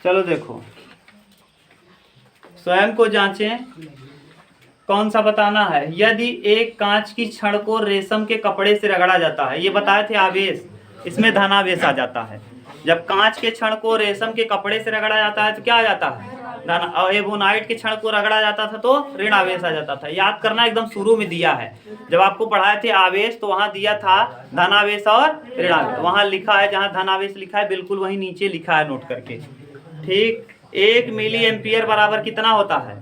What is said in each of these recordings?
चलो देखो, स्वयं को जांचें, कौन सा बताना है। यदि एक कांच की छड़ को रेशम के कपड़े से रगड़ा जाता है, ये बताए थे आवेश, इसमें धनावेश आ जाता है। जब कांच के छड़ को रेशम के कपड़े से रगड़ा जाता है तो क्या आ जाता है, धन। एवोनाइट के छड़ को रगड़ा जाता था तो ऋण आवेश आ जाता था। याद करना, एकदम शुरू में दिया है, जब आपको पढ़ाए थे आवेश तो वहां दिया था धनावेश और ऋणावेश। वहां लिखा है, जहां धनावेश लिखा है बिल्कुल वहीं नीचे लिखा है, नोट करके। ठीक, 1 मिली एम्पियर बराबर कितना होता है,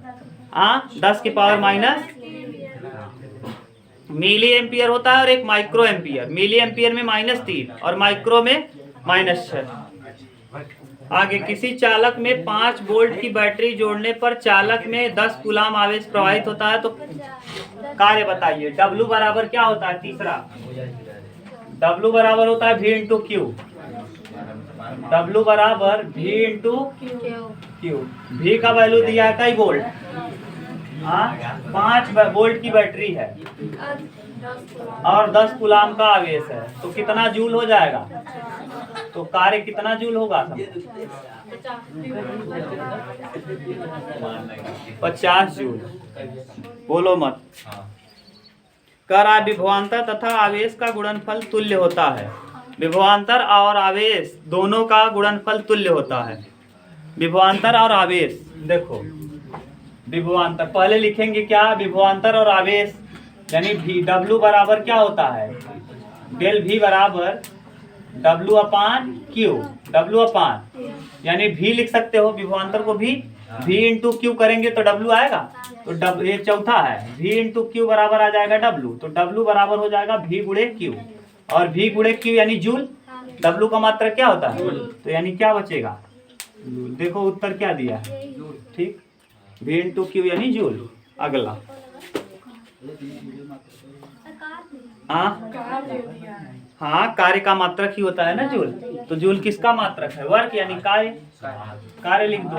10 की पावर माइनस मिली एम्पियर होता है, और एक माइक्रो एम्पियर। मिली एम्पियर में -3 और माइक्रो में -6। आगे, किसी चालक में 5 वोल्ट की बैटरी जोड़ने पर चालक में 10 कूलाम आवेश प्रवाहित होता है, तो कार्य बताइए। W बराबर क्या होता है, तीसरा W बराबर होता है V इंटू क्यू। W बराबर V इंटू क्यू। V का वैल्यू दिया है कई वोल्ट, 5 वोल्ट की बैटरी है और 10 कूलाम का आवेश है, तो कितना जूल हो जाएगा, तो कार्य कितना जूल होगा, 50 जूल। बोलो मत। कह रहा है विभवांतर तथा आवेश का गुणनफल तुल्य होता है। विभवांतर और आवेश दोनों का गुणनफल तुल्य होता है। विभवांतर और आवेश, देखो विभवांतर पहले लिखेंगे क्या, विभवांतर और आवेश, यानी भी W बराबर क्या होता है, डेल V बराबर W अपान Q। W अपान यानी V लिख सकते हो, विभवांतर को V इंटू क्यू करेंगे तो W आएगा, तो ये चौथा है, V इंटू क्यू बराबर आ जाएगा W, तो W बराबर हो जाएगा V गुणे Q, और V गुणे Q यानी जूल। W का मात्रक क्या होता है, तो यानी क्या बचेगा, देखो उत्तर क्या दिया है। ठीक, V इंटू क्यू यानी जूल। अगला, हाँ कार्य का मात्रक ही होता है ना जूल, तो जूल किसका मात्रक है, वर्क यानी कार्य। कार्य लिख दो।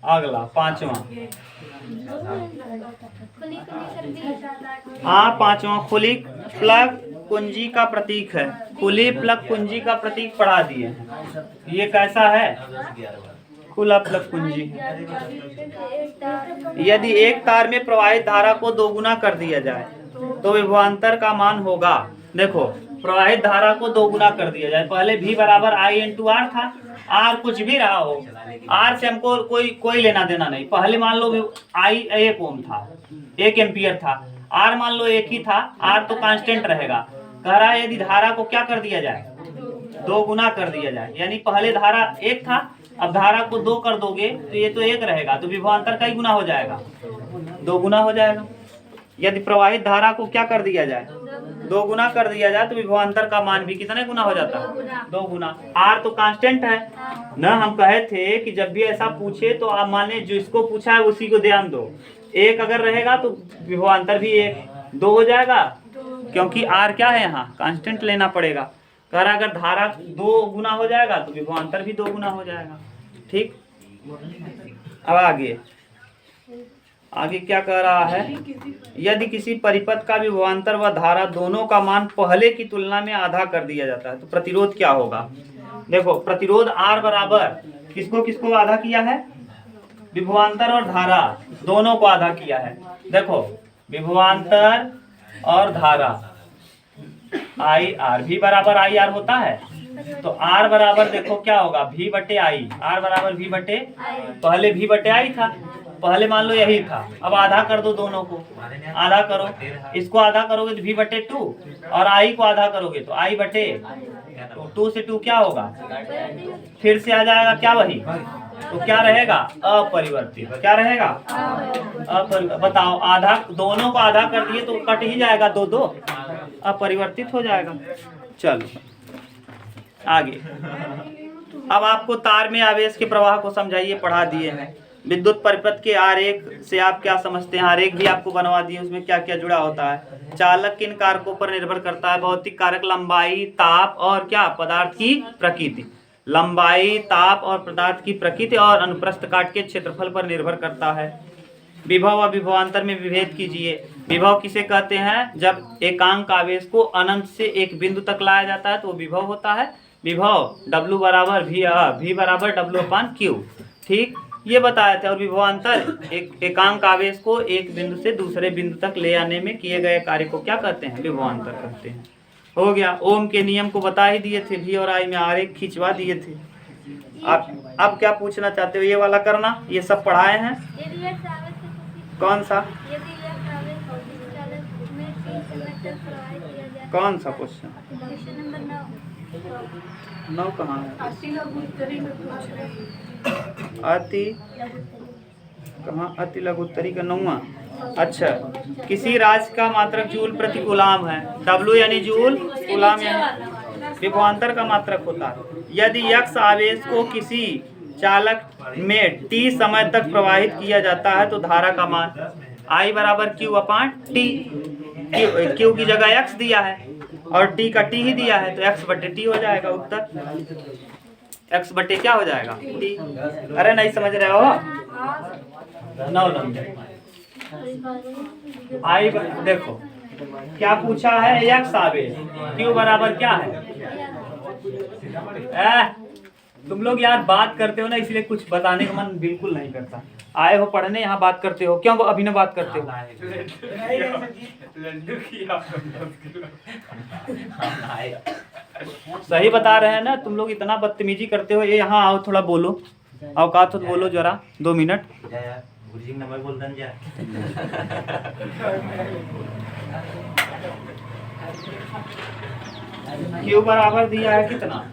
अगला, पांचवा, पांचवा खुली प्लग कुंजी का प्रतीक है। खुली प्लग कुंजी का प्रतीक पढ़ा दिए हैं। ये कैसा है, खुला प्लग कुंजी। यदि एक तार में प्रवाहित धारा को दोगुना कर दिया जाए तो विभवांतर का मान होगा। देखो, प्रवाहित धारा को दोगुना कर दिया जाए, पहले V बराबर I इंटू आर था, R कुछ भी रहा हो, R से हमको कोई लेना देना नहीं। पहले मान लो I 1 ओम था, 1 एम्पियर था, R मान लो 1 ही था, R तो कांस्टेंट रहेगा। कह रहा है यदि धारा को क्या कर दिया जाए, दोगुना कर दिया जाए, यानी पहले धारा 1 था, अब धारा को 2 कर दोगे तो ये तो 1 रहेगा, तो विभवांतर कई गुना हो जाएगा, 2 गुना हो जाएगा। यदि प्रवाहित धारा को क्या कर दिया जाए, 2 गुना कर दिया जाए, तो विभवांतर का मान भी कितने गुना हो जाता है, 2 गुना। R तो कांस्टेंट है ना, हम कहे थे कि जब भी ऐसा पूछे तो आप माने जो इसको पूछा है उसी को ध्यान दो। 1 अगर रहेगा तो विभवांतर भी 1, 2 हो जाएगा, क्योंकि R क्या है, यहाँ कांस्टेंट लेना पड़ेगा। कह रहा अगर धारा 2 गुना हो जाएगा तो विभवांतर भी 2 गुना हो जाएगा। ठीक, अब आगे क्या कह रहा है, यदि किसी परिपथ का विभवांतर व धारा दोनों का मान पहले की तुलना में आधा कर दिया जाता है तो प्रतिरोध क्या होगा। देखो, प्रतिरोध R बराबर किसको किसको आधा किया है, विभवांतर और धारा दोनों को आधा किया है। देखो, विभवांतर और धारा IR, V बराबर IR होता है, तो R बराबर देखो क्या होगा, V बटे I। R बराबर V बटे, पहले V बटे I था, पहले मान लो यही था, अब आधा कर दो, दोनों को आधा करो, इसको आधा करोगे तो V बटे 2, और I को आधा करोगे तो I बटे 2 से 2 क्या होगा, फिर से आ जाएगा क्या वही, तो क्या रहेगा, अपरिवर्तित। क्या रहेगा, अपरिवर्तित। बताओ, आधा दोनों को आधा कर दिए तो कट ही जाएगा, 2 अपरिवर्तित हो जाएगा। चलो आगे, अब आपको तार में आवेश के प्रवाह को समझाइए, पढ़ा दिए हैं। विद्युत परिपथ के आरेख से आप क्या समझते हैं, आरेख भी आपको बनवा दिए, उसमें क्या क्या जुड़ा होता है। चालक किन कारकों पर निर्भर करता है, भौतिक कारक, लंबाई, ताप और क्या, पदार्थ की प्रकृति। लंबाई, ताप और पदार्थ की प्रकृति और अनुप्रस्थ काट के क्षेत्रफल पर निर्भर करता है। विभव और विभवांतर में विभेद कीजिए। विभव किसे कहते हैं, जब एकांक आवेश को अनंत से एक बिंदु तक लाया जाता है तो वो विभव होता है। विभव W बराबर V बराबर W/Q, ठीक, ये बताए थे। और विभवांतर एकांक आवेश को एक बिंदु से दूसरे बिंदु तक ले आने में किए गए कार्य को क्या कहते हैं? विभवांतर कहते हैं। हो गया। ओम के नियम को बता ही दिए थे, V और I में आरेख खिंचवा दिए थे। अब क्या पूछना चाहते हो? ये वाला करना, ये सब पढ़ाए हैं। कौन सा कौन सा क्वेश्चन? 9 कहाँ है? अति लघु उत्तरी का 9वां। अच्छा, किसी राशि का मात्रक जूल प्रति कूलाम है। W यानी जूल, कूलाम यानी विभवांतर का मात्रक होता है। यदि x आवेश को किसी चालक में t समय तक प्रवाहित किया जाता है तो धारा का मान I बराबर Q/T। Q की जगह x दिया है और t का t ही दिया है, तो x/t हो जाएगा उत्तर। x बटे क्या हो जाएगा? t। अरे नहीं समझ रहे हो? 9 नंबर। आई देखो क्या पूछा है? x आवेश, Q बराबर क्या है? तुम लोग यार बात करते हो ना, इसलिए कुछ बताने का मन बिल्कुल नहीं करता। आए हो पढ़ने, यहाँ बात करते हो, क्यों अभी न बात करते हो? सही बता रहे हैं ना, तुम लोग इतना बदतमीजी करते हो। ये यहाँ आओ, थोड़ा बोलो, औकात हो तो बोलो जरा 2 मिनट। Q बराबर दिया है कितना?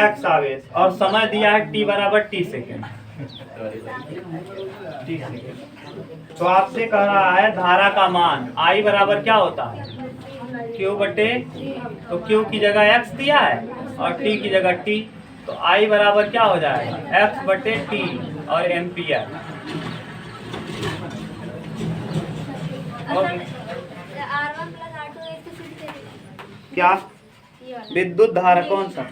x आवेश, और समय दिया है t बराबर t सेकेंड। तो आपसे कह रहा है धारा का मान I बराबर क्या होता है? Q बटे, तो Q की जगह x दिया है और t की जगह t, तो I बराबर क्या हो जाएगा? x बटे t और एम्पियर। क्या विद्युत धारा कौन सा?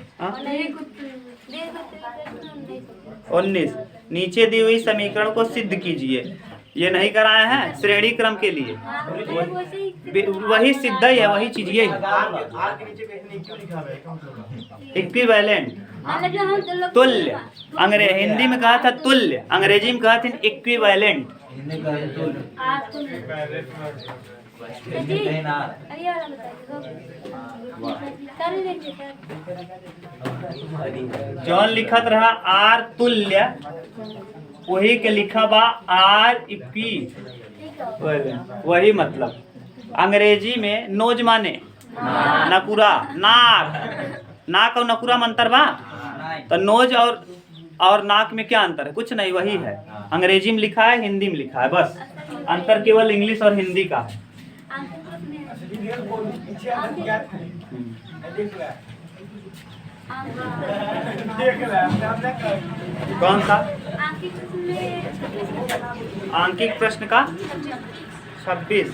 19। नीचे दी हुई समीकरण को सिद्ध कीजिए। ये नहीं कराए हैं श्रेणी क्रम के लिए, वही सिद्ध ही है, वही चीज ये इक्विवेलेंट, तुल्य। हिंदी में कहा था तुल्य, अंग्रेजी में कहा था इक्विवेलेंट। जौन लिखत रहा आर तुल्य, वही के लिखा बा आर इक्वी, वही मतलब। अंग्रेजी में नोज माने नकुरा, नाक और नकुरा में अंतर बा, तो नोज और नाक में क्या अंतर है? कुछ नहीं, वही है। अंग्रेजी में लिखा है, हिंदी में लिखा है, बस अंतर केवल इंग्लिश और हिंदी का है। कौन सा? आंकिक प्रश्न का 26।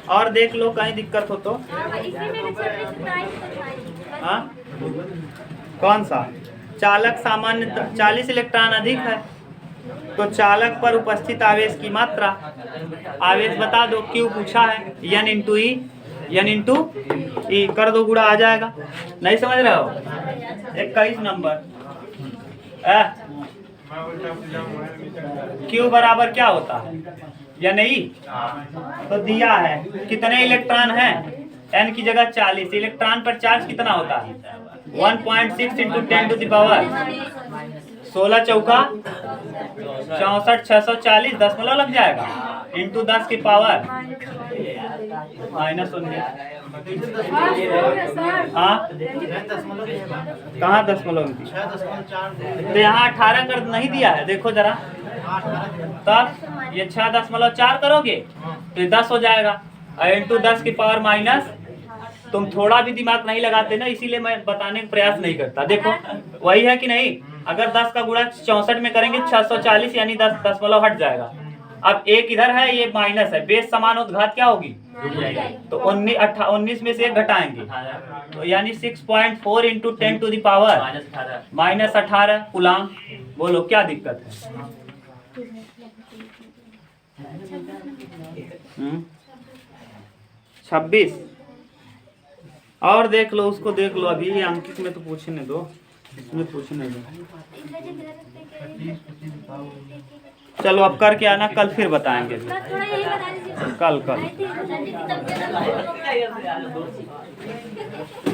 और देख लो कहीं दिक्कत हो तो। हाँ, कौन सा? चालक सामान्य 40 इलेक्ट्रॉन अधिक है, तो चालक पर उपस्थित आवेश की मात्रा, आवेश बता दो। Q पूछा है, N इंटू ई, N इंटू ई कर दो, गुड़ा आ जाएगा। नहीं समझ रहे हो? 21 नंबर। Q बराबर क्या होता है? या नहीं? तो दिया है कितने इलेक्ट्रॉन हैं? N की जगह 40। इलेक्ट्रॉन पर चार्ज कितना होता है? 1.6 इंटू 10 टू द पावर 16 चौका 64, 640 दशमलव लग जाएगा, इंटू 10 की पावर -19। हाँ, कहाँ दशमलव? तो यहाँ 18 कर नहीं दिया है, देखो जरा। तब ये 6.4 करोगे तो ये 10 हो जाएगा, इंटू 10 की पावर माइनस। तुम थोड़ा भी दिमाग नहीं लगाते ना, इसीलिए मैं बताने का प्रयास नहीं करता। देखो वही है कि नहीं? अगर 10 का गुणा 64 में करेंगे 640, यानी 10 दशमलव हट जाएगा। अब एक इधर है, ये माइनस है, बेस समान हो तो घात क्या होगी? तो 19 में से एक घटाएंगे, तो यानी 6.4 into 10 to the power -18 coulomb. बोलो क्या दिक्कत है? 26 और देख लो, उसको देख लो, अभी ये अंकित में तो पूछने दो, इसमें पूछने दो। चलो अब करके आना, कल फिर बताएंगे। थोड़ा यही बता दीजिए। कल।